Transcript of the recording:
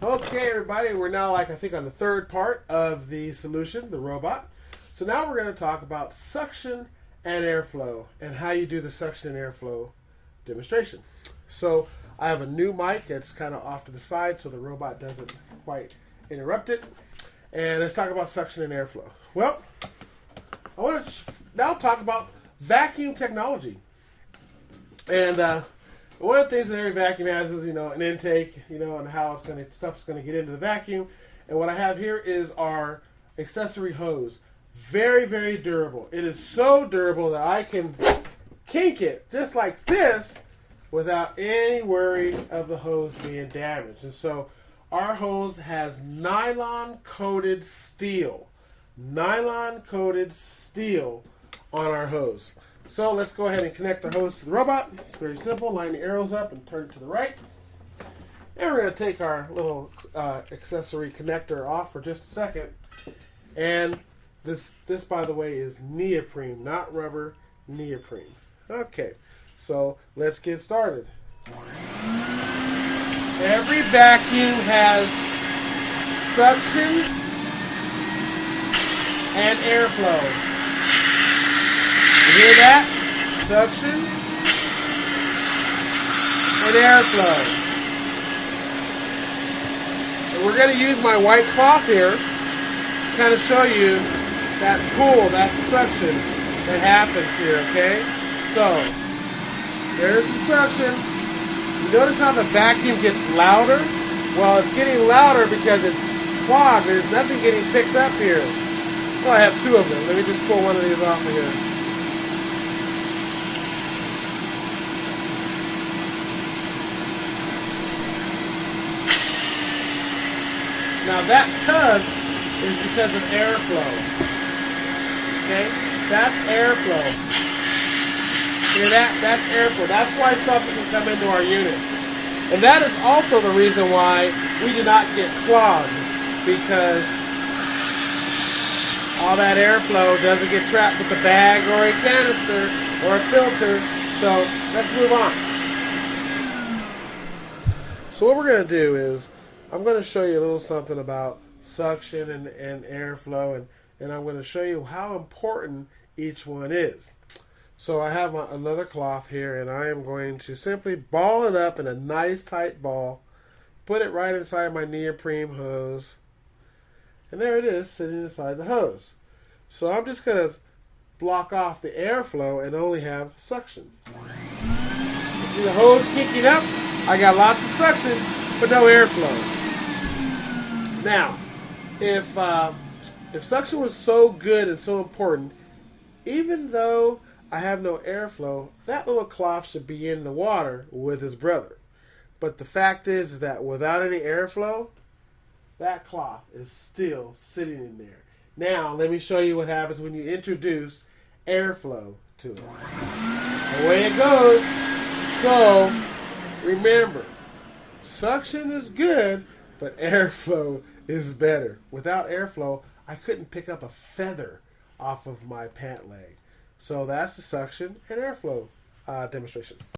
Okay, everybody, we're now I think on the third part of the solution, the robot. So now we're going to talk about suction and airflow and how you do the suction and airflow demonstration. So I have a new mic that's kind of off to the side so the robot doesn't quite interrupt it. And let's talk about suction and airflow. Well, I want to now talk about vacuum technology. And one of the things that every vacuum has is, an intake, and how stuff's going to get into the vacuum. And what I have here is our accessory hose. Very, very durable. It is so durable that I can kink it just like this without any worry of the hose being damaged. And so our hose has nylon-coated steel. Nylon-coated steel on our hose. So let's go ahead and connect the hose to the robot. It's very simple. Line the arrows up and turn it to the right. And we're going to take our little accessory connector off for just a second. And this, by the way, is neoprene, not rubber, neoprene. Okay, so let's get started. Every vacuum has suction and airflow. You hear that? Suction and airflow. And we're going to use my white cloth here to kind of show you that pull, that suction that happens here, okay? So, there's the suction. You notice how the vacuum gets louder? Well, it's getting louder because it's clogged. There's nothing getting picked up here. Well, I have two of them. Let me just pull one of these off of here. Now that tug is because of airflow. Okay? That's airflow. Hear that? That's airflow. That's why something can come into our unit. And that is also the reason why we do not get clogged, because all that airflow doesn't get trapped with the bag or a canister or a filter. So let's move on. So what we're going to do is I'm going to show you a little something about suction and airflow, and I'm going to show you how important each one is. So I have another cloth here, and I am going to simply ball it up in a nice tight ball, put it right inside my neoprene hose, and there it is sitting inside the hose. So I'm just going to block off the airflow and only have suction. You see the hose kicking up? I got lots of suction, but no airflow. Now, if suction was so good and so important, even though I have no airflow, that little cloth should be in the water with his brother. But the fact is that without any airflow, that cloth is still sitting in there. Now, let me show you what happens when you introduce airflow to it. Away it goes. So, remember, suction is good, but airflow is better. Without airflow, I couldn't pick up a feather off of my pant leg. So that's the suction and airflow demonstration.